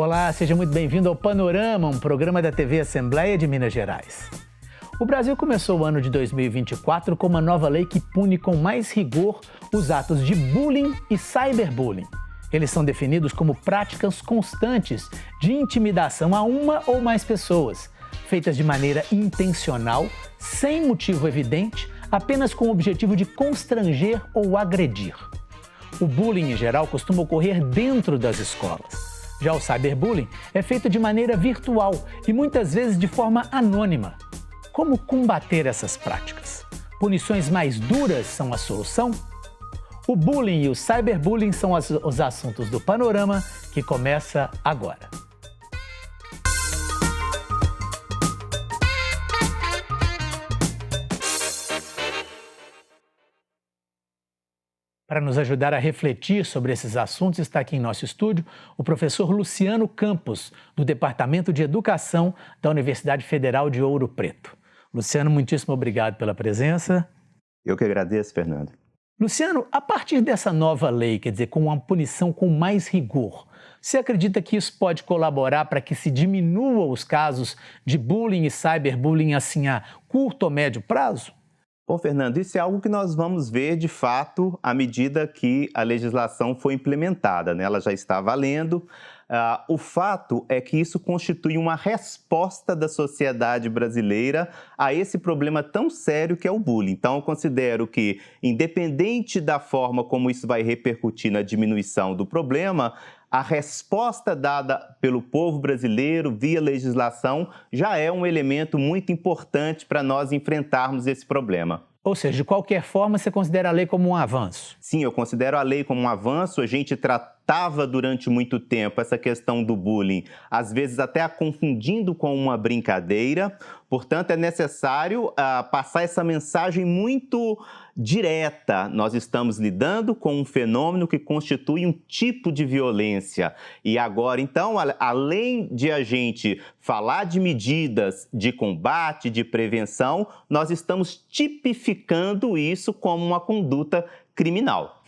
Olá, seja muito bem-vindo ao Panorama, um programa da TV Assembleia de Minas Gerais. O Brasil começou o ano de 2024 com uma nova lei que pune com mais rigor os atos de bullying e cyberbullying. Eles são definidos como práticas constantes de intimidação a uma ou mais pessoas, feitas de maneira intencional, sem motivo evidente, apenas com o objetivo de constranger ou agredir. O bullying, em geral, costuma ocorrer dentro das escolas. Já o cyberbullying é feito de maneira virtual e muitas vezes de forma anônima. Como combater essas práticas? Punições mais duras são a solução? O bullying e o cyberbullying são os assuntos do Panorama, que começa agora. Para nos ajudar a refletir sobre esses assuntos, está aqui em nosso estúdio o professor Luciano Campos, do Departamento de Educação da Universidade Federal de Ouro Preto. Luciano, muitíssimo obrigado pela presença. Eu que agradeço, Fernando. Luciano, a partir dessa nova lei, quer dizer, com uma punição com mais rigor, você acredita que isso pode colaborar para que se diminua os casos de bullying e cyberbullying assim a curto ou médio prazo? Bom, Fernando, isso é algo que nós vamos ver, de fato, à medida que a legislação foi implementada, né? Ela já está valendo. O fato é que isso constitui uma resposta da sociedade brasileira a esse problema tão sério que é o bullying. Então, eu considero que, independente da forma como isso vai repercutir na diminuição do problema, a resposta dada pelo povo brasileiro via legislação já é um elemento muito importante para nós enfrentarmos esse problema. Ou seja, de qualquer forma, você considera a lei como um avanço? Sim, eu considero a lei como um avanço. A gente tratava durante muito tempo essa questão do bullying, às vezes até a confundindo com uma brincadeira. Portanto, é necessário passar essa mensagem muito direta. Nós estamos lidando com um fenômeno que constitui um tipo de violência. E agora, então, além de a gente falar de medidas de combate, de prevenção, nós estamos tipificando isso como uma conduta criminal.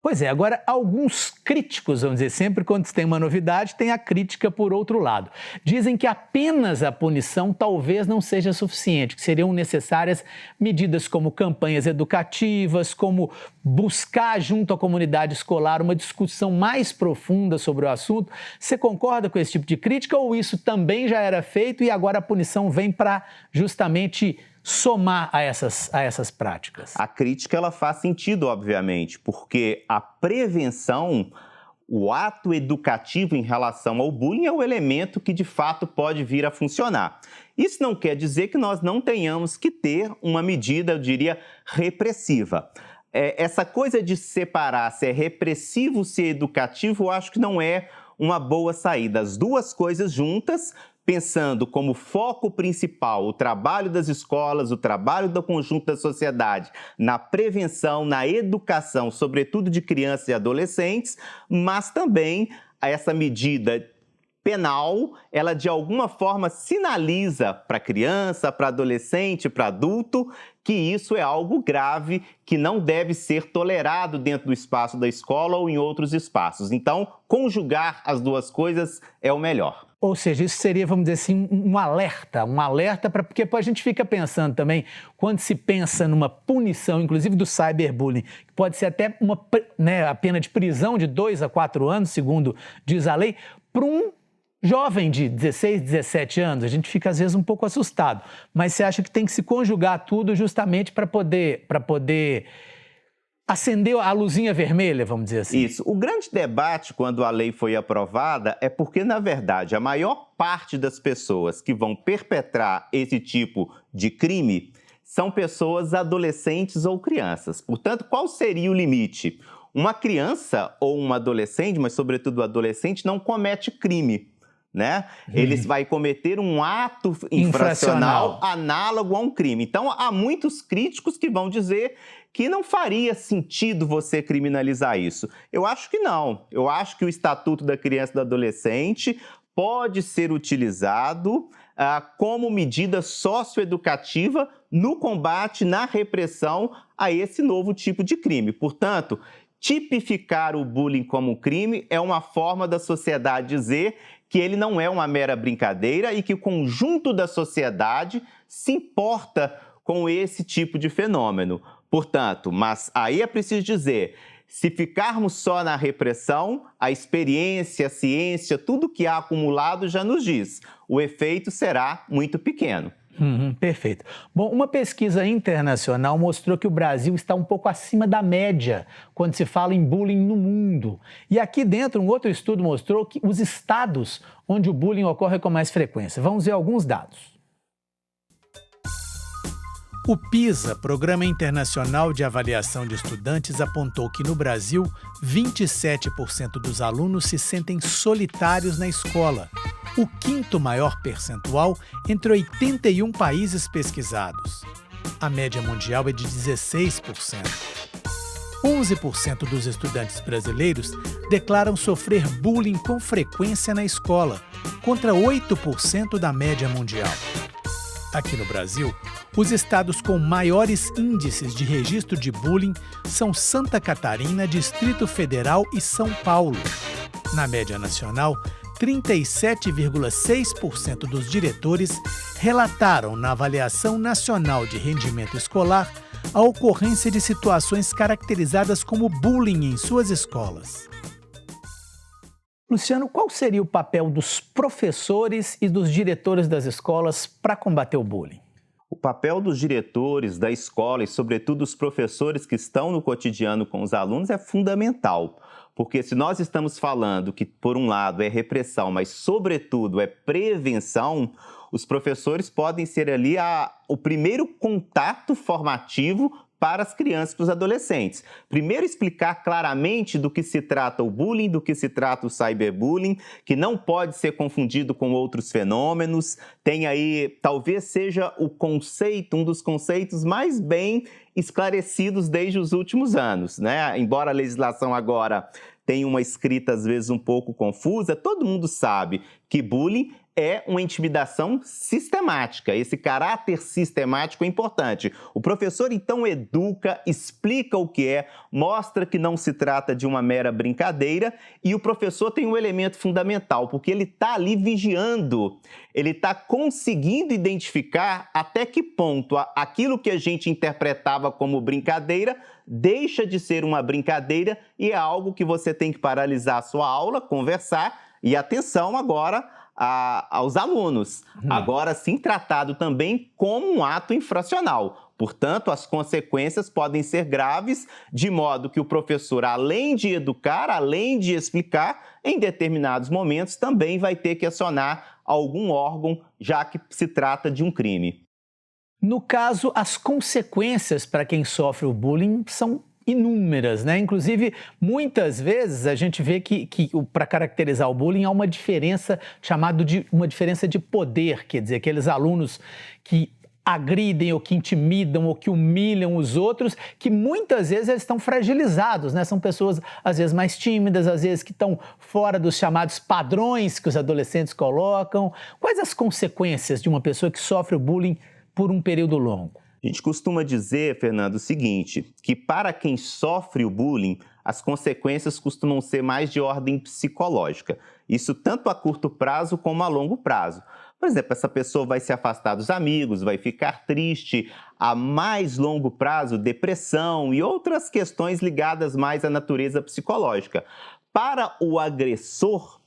Pois é, agora alguns críticos, vamos dizer, sempre quando tem uma novidade, tem a crítica por outro lado. Dizem que apenas a punição talvez não seja suficiente, que seriam necessárias medidas como campanhas educativas, como buscar junto à comunidade escolar uma discussão mais profunda sobre o assunto. Você concorda com esse tipo de crítica ou isso também já era feito e agora a punição vem para justamente somar a essas práticas? A crítica ela faz sentido, obviamente, porque a prevenção, o ato educativo em relação ao bullying é o elemento que de fato pode vir a funcionar. Isso não quer dizer que nós não tenhamos que ter uma medida, eu diria, repressiva. Essa coisa de separar se é repressivo, se é educativo, eu acho que não é uma boa saída. As duas coisas juntas, pensando como foco principal o trabalho das escolas, o trabalho do conjunto da sociedade na prevenção, na educação, sobretudo de crianças e adolescentes, mas também essa medida penal, ela de alguma forma sinaliza para criança, para adolescente, para adulto, que isso é algo grave, que não deve ser tolerado dentro do espaço da escola ou em outros espaços. Então, conjugar as duas coisas é o melhor. Ou seja, isso seria, vamos dizer assim, um alerta porque a gente fica pensando também, quando se pensa numa punição, inclusive do cyberbullying, que pode ser até a pena de prisão de 2 a 4 anos, segundo diz a lei, para um jovem de 16, 17 anos, a gente fica às vezes um pouco assustado, mas você acha que tem que se conjugar tudo justamente para poder acendeu a luzinha vermelha, vamos dizer assim? Isso. O grande debate, quando a lei foi aprovada, é porque, na verdade, a maior parte das pessoas que vão perpetrar esse tipo de crime são pessoas adolescentes ou crianças. Portanto, qual seria o limite? Uma criança ou um adolescente, mas sobretudo o adolescente, não comete crime, né? Ele vai cometer um ato infracional análogo a um crime. Então, há muitos críticos que vão dizer que não faria sentido você criminalizar isso. Eu acho que não. Eu acho que o Estatuto da Criança e do Adolescente pode ser utilizado como medida socioeducativa no combate, na repressão a esse novo tipo de crime. Portanto, tipificar o bullying como crime é uma forma da sociedade dizer que ele não é uma mera brincadeira e que o conjunto da sociedade se importa com esse tipo de fenômeno. Portanto, mas aí é preciso dizer, se ficarmos só na repressão, a experiência, a ciência, tudo que há acumulado já nos diz, o efeito será muito pequeno. Perfeito. Bom, uma pesquisa internacional mostrou que o Brasil está um pouco acima da média quando se fala em bullying no mundo. E aqui dentro, um outro estudo mostrou que os estados onde o bullying ocorre com mais frequência. Vamos ver alguns dados. O PISA, Programa Internacional de Avaliação de Estudantes, apontou que no Brasil, 27% dos alunos se sentem solitários na escola, o quinto maior percentual entre 81 países pesquisados. A média mundial é de 16%. 11% dos estudantes brasileiros declaram sofrer bullying com frequência na escola, contra 8% da média mundial. Aqui no Brasil, os estados com maiores índices de registro de bullying são Santa Catarina, Distrito Federal e São Paulo. Na média nacional, 37,6% dos diretores relataram na Avaliação Nacional de Rendimento Escolar a ocorrência de situações caracterizadas como bullying em suas escolas. Luciano, qual seria o papel dos professores e dos diretores das escolas para combater o bullying? O papel dos diretores da escola e, sobretudo, dos professores que estão no cotidiano com os alunos é fundamental. Porque se nós estamos falando que, por um lado, é repressão, mas, sobretudo, é prevenção, os professores podem ser ali o primeiro contato formativo para as crianças e para os adolescentes. Primeiro, explicar claramente do que se trata o bullying, do que se trata o cyberbullying, que não pode ser confundido com outros fenômenos. Tem aí, talvez seja o conceito, um dos conceitos mais bem esclarecidos desde os últimos anos, né? Embora a legislação agora tenha uma escrita, às vezes, um pouco confusa, todo mundo sabe que bullying é uma intimidação sistemática. Esse caráter sistemático é importante. O professor, então, educa, explica o que é, mostra que não se trata de uma mera brincadeira e o professor tem um elemento fundamental, porque ele está ali vigiando, ele está conseguindo identificar até que ponto aquilo que a gente interpretava como brincadeira deixa de ser uma brincadeira e é algo que você tem que paralisar a sua aula, conversar e atenção agora aos alunos. Agora sim tratado também como um ato infracional. Portanto, as consequências podem ser graves, de modo que o professor, além de educar, além de explicar, em determinados momentos também vai ter que acionar algum órgão, já que se trata de um crime. No caso, as consequências para quem sofre o bullying são inúmeras, né? Inclusive, muitas vezes a gente vê que para caracterizar o bullying há uma diferença chamada de uma diferença de poder, quer dizer, aqueles alunos que agridem ou que intimidam ou que humilham os outros, que muitas vezes eles estão fragilizados, né? São pessoas às vezes mais tímidas, às vezes que estão fora dos chamados padrões que os adolescentes colocam. Quais as consequências de uma pessoa que sofre o bullying por um período longo? A gente costuma dizer, Fernando, o seguinte, que para quem sofre o bullying, as consequências costumam ser mais de ordem psicológica. Isso tanto a curto prazo como a longo prazo. Por exemplo, essa pessoa vai se afastar dos amigos, vai ficar triste, a mais longo prazo, depressão e outras questões ligadas mais à natureza psicológica. Para o agressor,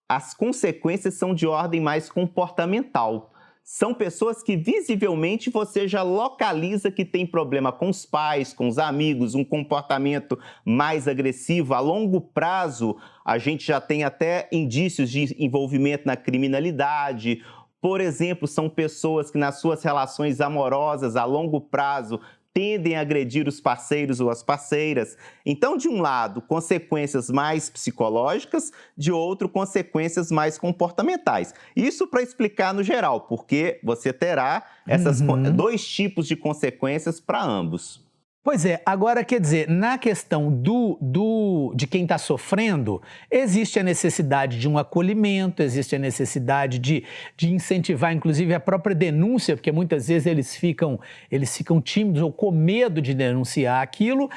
as consequências são de ordem mais comportamental. São pessoas que visivelmente você já localiza que tem problema com os pais, com os amigos, um comportamento mais agressivo. A longo prazo, a gente já tem até indícios de envolvimento na criminalidade. Por exemplo, são pessoas que nas suas relações amorosas, a longo prazo, tendem a agredir os parceiros ou as parceiras. Então, de um lado, consequências mais psicológicas, de outro, consequências mais comportamentais. Isso para explicar no geral, porque você terá esses dois tipos de consequências para ambos. Pois é, agora quer dizer, na questão de quem está sofrendo, existe a necessidade de um acolhimento, existe a necessidade de incentivar, inclusive, a própria denúncia, porque muitas vezes eles ficam tímidos ou com medo de denunciar aquilo,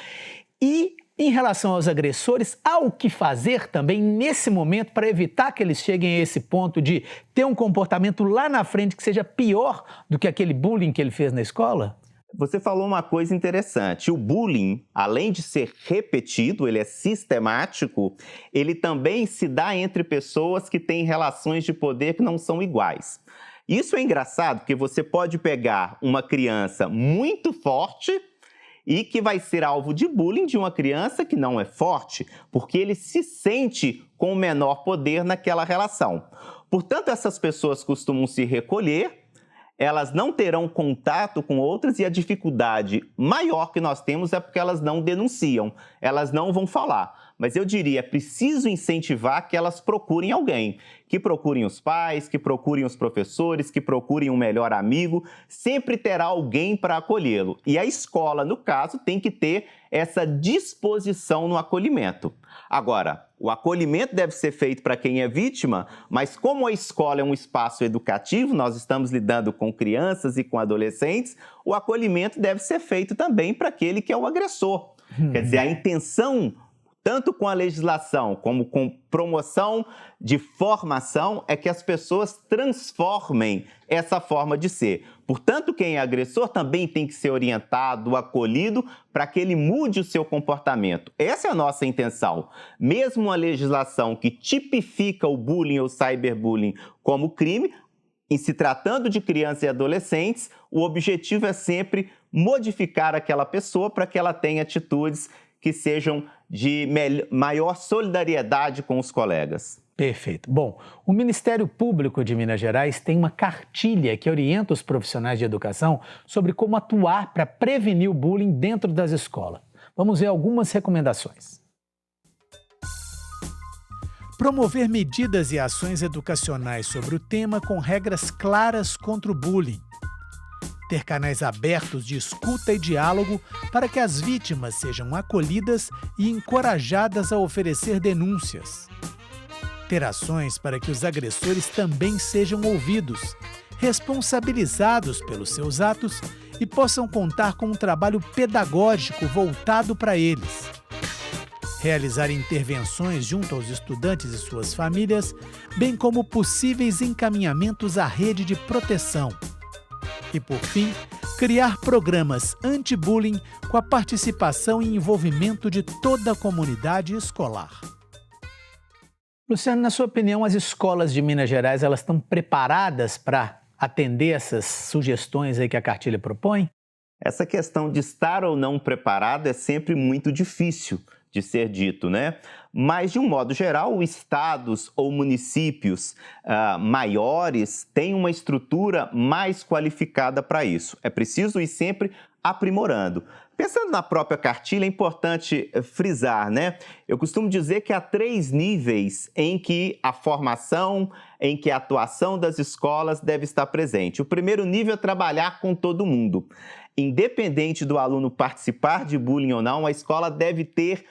e Em relação aos agressores, há o que fazer também nesse momento para evitar que eles cheguem a esse ponto de ter um comportamento lá na frente que seja pior do que aquele bullying que ele fez na escola? Você falou uma coisa interessante. O bullying, além de ser repetido, ele é sistemático, ele também se dá entre pessoas que têm relações de poder que não são iguais. Isso é engraçado porque você pode pegar uma criança muito forte e que vai ser alvo de bullying de uma criança que não é forte, porque ele se sente com menor poder naquela relação. Portanto, essas pessoas costumam se recolher, elas não terão contato com outras e a dificuldade maior que nós temos é porque elas não denunciam, elas não vão falar. Mas eu diria, é preciso incentivar que elas procurem alguém, que procurem os pais, que procurem os professores, que procurem um melhor amigo, sempre terá alguém para acolhê-lo. E a escola, no caso, tem que ter essa disposição no acolhimento. Agora, o acolhimento deve ser feito para quem é vítima, mas como a escola é um espaço educativo, nós estamos lidando com crianças e com adolescentes, o acolhimento deve ser feito também para aquele que é o agressor. Quer dizer, a intenção, tanto com a legislação como com promoção de formação, é que as pessoas transformem essa forma de ser. Portanto, quem é agressor também tem que ser orientado, acolhido, para que ele mude o seu comportamento. Essa é a nossa intenção. Mesmo uma legislação que tipifica o bullying ou cyberbullying como crime, em se tratando de crianças e adolescentes, o objetivo é sempre modificar aquela pessoa para que ela tenha atitudes que sejam de maior solidariedade com os colegas. Perfeito. Bom, o Ministério Público de Minas Gerais tem uma cartilha que orienta os profissionais de educação sobre como atuar para prevenir o bullying dentro das escolas. Vamos ver algumas recomendações. Promover medidas e ações educacionais sobre o tema com regras claras contra o bullying. Ter canais abertos de escuta e diálogo para que as vítimas sejam acolhidas e encorajadas a oferecer denúncias. Ter ações para que os agressores também sejam ouvidos, responsabilizados pelos seus atos e possam contar com um trabalho pedagógico voltado para eles. Realizar intervenções junto aos estudantes e suas famílias, bem como possíveis encaminhamentos à rede de proteção. E, por fim, criar programas anti-bullying com a participação e envolvimento de toda a comunidade escolar. Luciano, na sua opinião, as escolas de Minas Gerais elas estão preparadas para atender essas sugestões aí que a cartilha propõe? Essa questão de estar ou não preparado é sempre muito difícil de ser dito, né? Mas, de um modo geral, estados ou municípios maiores têm uma estrutura mais qualificada para isso. É preciso ir sempre aprimorando. Pensando na própria cartilha, é importante frisar, né? Eu costumo dizer que há 3 níveis em que a formação, em que a atuação das escolas deve estar presente. O primeiro nível é trabalhar com todo mundo. Independente do aluno participar de bullying ou não, a escola deve ter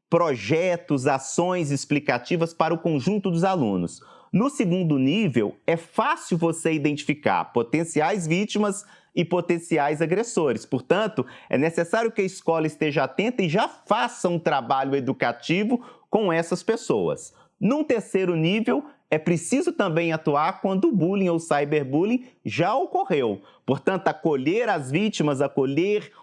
projetos, ações explicativas para o conjunto dos alunos. No segundo nível, é fácil você identificar potenciais vítimas e potenciais agressores. Portanto, é necessário que a escola esteja atenta e já faça um trabalho educativo com essas pessoas. Num terceiro nível, é preciso também atuar quando o bullying ou cyberbullying já ocorreu. Portanto, acolher as vítimas,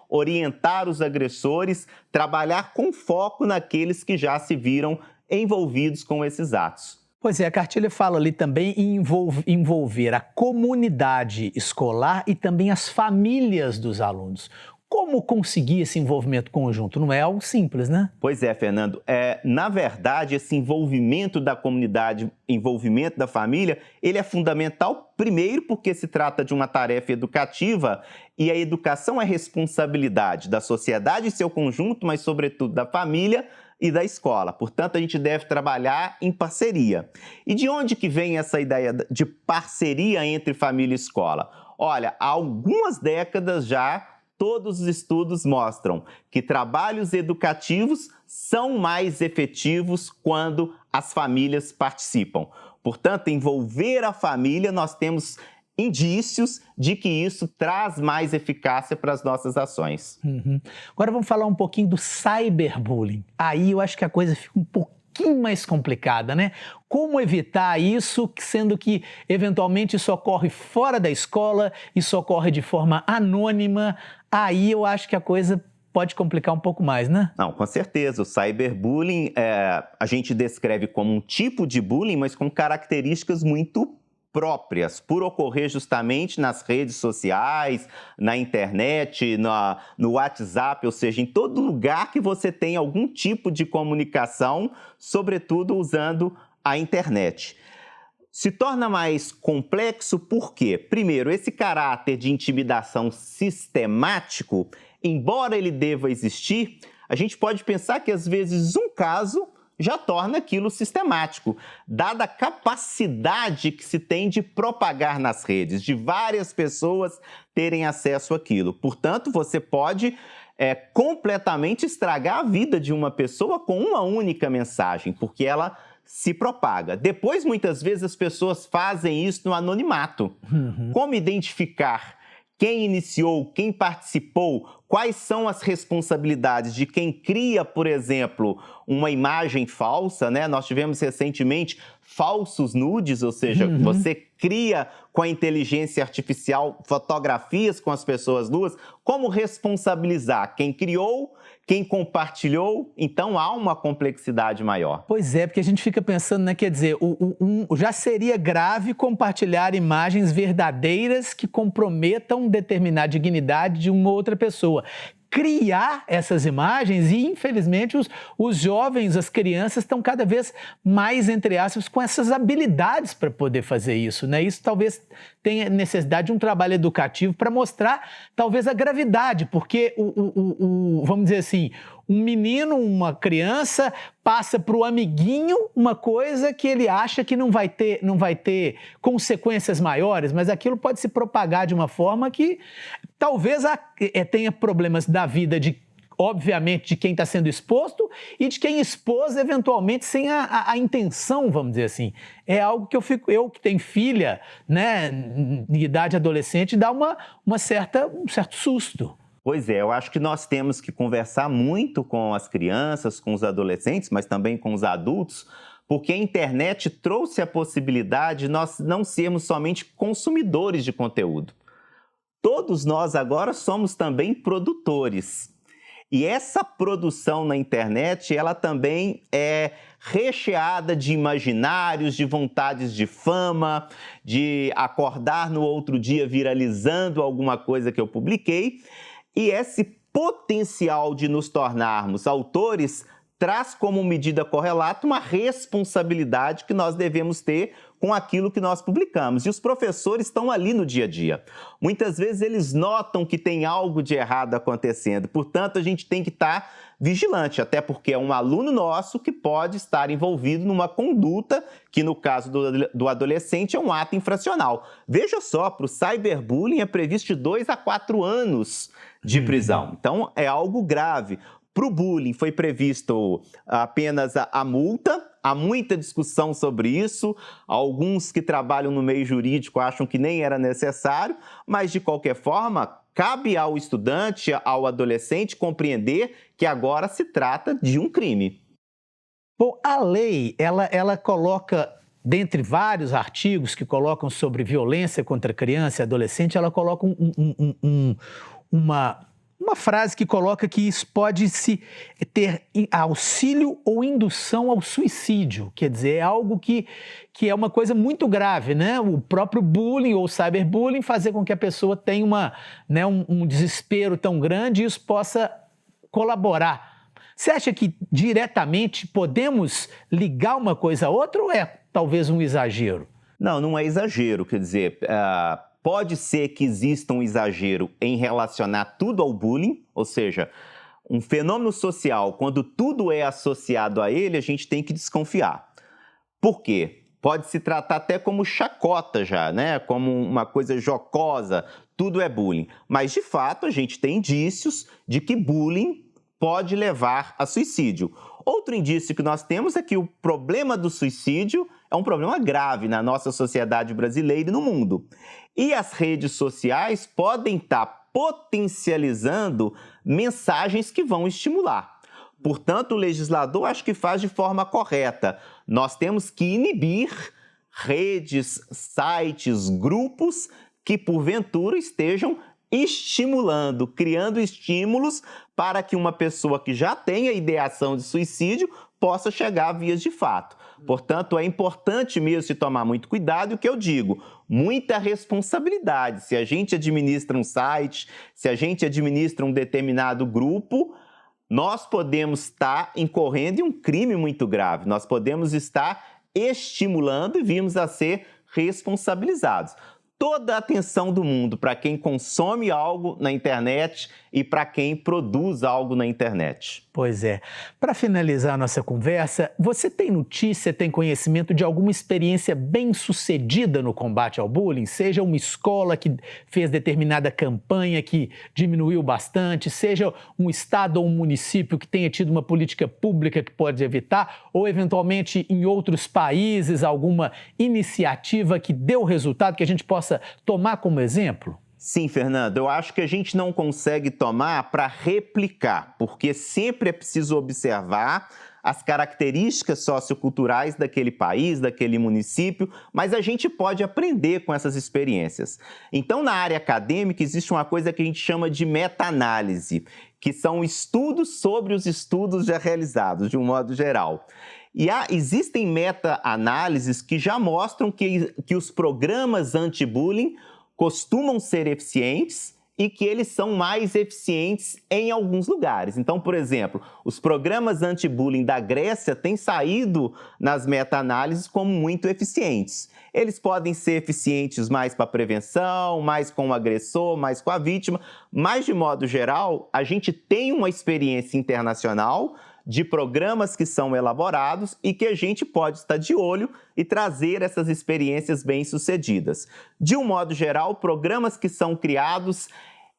orientar os agressores, trabalhar com foco naqueles que já se viram envolvidos com esses atos. Pois é, a cartilha fala ali também em envolver a comunidade escolar e também as famílias dos alunos. Como conseguir esse envolvimento conjunto? Não é algo simples, né? Pois é, Fernando. Na verdade, esse envolvimento da comunidade, envolvimento da família, ele é fundamental, primeiro, porque se trata de uma tarefa educativa e a educação é responsabilidade da sociedade em seu conjunto, mas, sobretudo, da família e da escola. Portanto, a gente deve trabalhar em parceria. E de onde que vem essa ideia de parceria entre família e escola? Olha, há algumas décadas já, todos os estudos mostram que trabalhos educativos são mais efetivos quando as famílias participam. Portanto, envolver a família, nós temos indícios de que isso traz mais eficácia para as nossas ações. Agora vamos falar um pouquinho do cyberbullying. Aí eu acho que a coisa fica um pouquinho mais complicada, né? Como evitar isso, sendo que eventualmente isso ocorre fora da escola, isso ocorre de forma anônima, aí eu acho que a coisa pode complicar um pouco mais, né? Não, com certeza. O cyberbullying, a gente descreve como um tipo de bullying, mas com características muito próprias, por ocorrer justamente nas redes sociais, na internet, no WhatsApp, ou seja, em todo lugar que você tem algum tipo de comunicação, sobretudo usando a internet. Se torna mais complexo por quê? Primeiro, esse caráter de intimidação sistemático, embora ele deva existir, a gente pode pensar que às vezes um caso já torna aquilo sistemático, dada a capacidade que se tem de propagar nas redes, de várias pessoas terem acesso àquilo. Portanto, você pode completamente estragar a vida de uma pessoa com uma única mensagem, porque ela se propaga. Depois, muitas vezes, as pessoas fazem isso no anonimato. Como identificar quem iniciou, quem participou, quais são as responsabilidades de quem cria, por exemplo, uma imagem falsa, né? Nós tivemos recentemente falsos nudes, ou seja, você cria com a inteligência artificial fotografias com as pessoas nuas. Como responsabilizar quem criou, quem compartilhou? Então há uma complexidade maior. Pois é, porque a gente fica pensando, né? Quer dizer, já seria grave compartilhar imagens verdadeiras que comprometam determinada dignidade de uma outra pessoa. Criar essas imagens e, infelizmente, os jovens, as crianças estão cada vez mais, entre aspas, com essas habilidades para poder fazer isso, né? Isso talvez tenha necessidade de um trabalho educativo para mostrar, talvez, a gravidade, porque, vamos dizer assim, um menino, uma criança, passa para o amiguinho uma coisa que ele acha que não vai ter consequências maiores, mas aquilo pode se propagar de uma forma que talvez tenha problemas da vida obviamente, de quem está sendo exposto e de quem expôs, eventualmente, sem a intenção, vamos dizer assim. É algo que eu que tenho filha, né, em idade adolescente, dá um certo susto. Pois é, eu acho que nós temos que conversar muito com as crianças, com os adolescentes, mas também com os adultos, porque a internet trouxe a possibilidade de nós não sermos somente consumidores de conteúdo. Todos nós agora somos também produtores. E essa produção na internet, ela também é recheada de imaginários, de vontades de fama, de acordar no outro dia viralizando alguma coisa que eu publiquei. E esse potencial de nos tornarmos autores traz como medida correlata uma responsabilidade que nós devemos ter com aquilo que nós publicamos. E os professores estão ali no dia a dia. Muitas vezes eles notam que tem algo de errado acontecendo. Portanto, a gente tem que estar vigilante, até porque é um aluno nosso que pode estar envolvido numa conduta que, no caso do adolescente, é um ato infracional. Veja só, para o cyberbullying é previsto de 2 a 4 anos de prisão. Então, é algo grave. Para o bullying foi previsto apenas a multa, há muita discussão sobre isso, alguns que trabalham no meio jurídico acham que nem era necessário, mas de qualquer forma, cabe ao estudante, ao adolescente compreender que agora se trata de um crime. Bom, a lei, ela coloca, dentre vários artigos que colocam sobre violência contra criança e adolescente, ela coloca uma frase que coloca que isso pode ter auxílio ou indução ao suicídio. Quer dizer, é algo que é uma coisa muito grave, né? O próprio bullying ou cyberbullying fazer com que a pessoa tenha um desespero tão grande e isso possa colaborar. Você acha que diretamente podemos ligar uma coisa a outra ou é talvez um exagero? Não, não é exagero. Quer dizer, pode ser que exista um exagero em relacionar tudo ao bullying, ou seja, um fenômeno social, quando tudo é associado a ele, a gente tem que desconfiar. Por quê? Pode se tratar até como chacota já, né? Como uma coisa jocosa, tudo é bullying. Mas, de fato, a gente tem indícios de que bullying pode levar a suicídio. Outro indício que nós temos é que o problema do suicídio é um problema grave na nossa sociedade brasileira e no mundo. E as redes sociais podem estar potencializando mensagens que vão estimular. Portanto, o legislador acho que faz de forma correta. Nós temos que inibir redes, sites, grupos que, porventura, estejam estimulando, criando estímulos para que uma pessoa que já tenha ideação de suicídio possa chegar a vias de fato. Portanto, é importante mesmo se tomar muito cuidado, e o que eu digo, muita responsabilidade. Se a gente administra um site, se a gente administra um determinado grupo, nós podemos estar incorrendo em um crime muito grave, nós podemos estar estimulando e virmos a ser responsabilizados. Toda a atenção do mundo para quem consome algo na internet e para quem produz algo na internet. Pois é. Para finalizar a nossa conversa, você tem notícia, tem conhecimento de alguma experiência bem-sucedida no combate ao bullying? Seja uma escola que fez determinada campanha que diminuiu bastante, seja um estado ou um município que tenha tido uma política pública que pode evitar, ou eventualmente em outros países alguma iniciativa que deu resultado que a gente possa tomar como exemplo? Sim, Fernando, eu acho que a gente não consegue tomar para replicar, porque sempre é preciso observar as características socioculturais daquele país, daquele município, mas a gente pode aprender com essas experiências. Então, na área acadêmica, existe uma coisa que a gente chama de meta-análise, que são estudos sobre os estudos já realizados, de um modo geral. E existem meta-análises que já mostram que os programas anti-bullying costumam ser eficientes e que eles são mais eficientes em alguns lugares. Então, por exemplo, os programas anti-bullying da Grécia têm saído nas meta-análises como muito eficientes. Eles podem ser eficientes mais para a prevenção, mais com o agressor, mais com a vítima, mas, de modo geral, a gente tem uma experiência internacional de programas que são elaborados e que a gente pode estar de olho e trazer essas experiências bem-sucedidas. De um modo geral, programas que são criados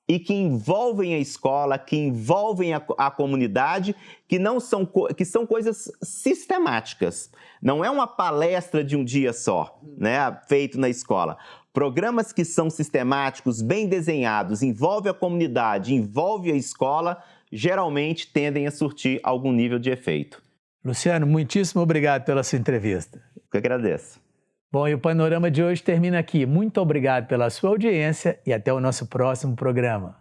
e que envolvem a escola, que envolvem a comunidade, que são coisas sistemáticas. Não é uma palestra de um dia só, né, feito na escola. Programas que são sistemáticos, bem desenhados, envolvem a comunidade, envolvem a escola, geralmente tendem a surtir algum nível de efeito. Luciano, muitíssimo obrigado pela sua entrevista. Eu que agradeço. Bom, e o Panorama de hoje termina aqui. Muito obrigado pela sua audiência e até o nosso próximo programa.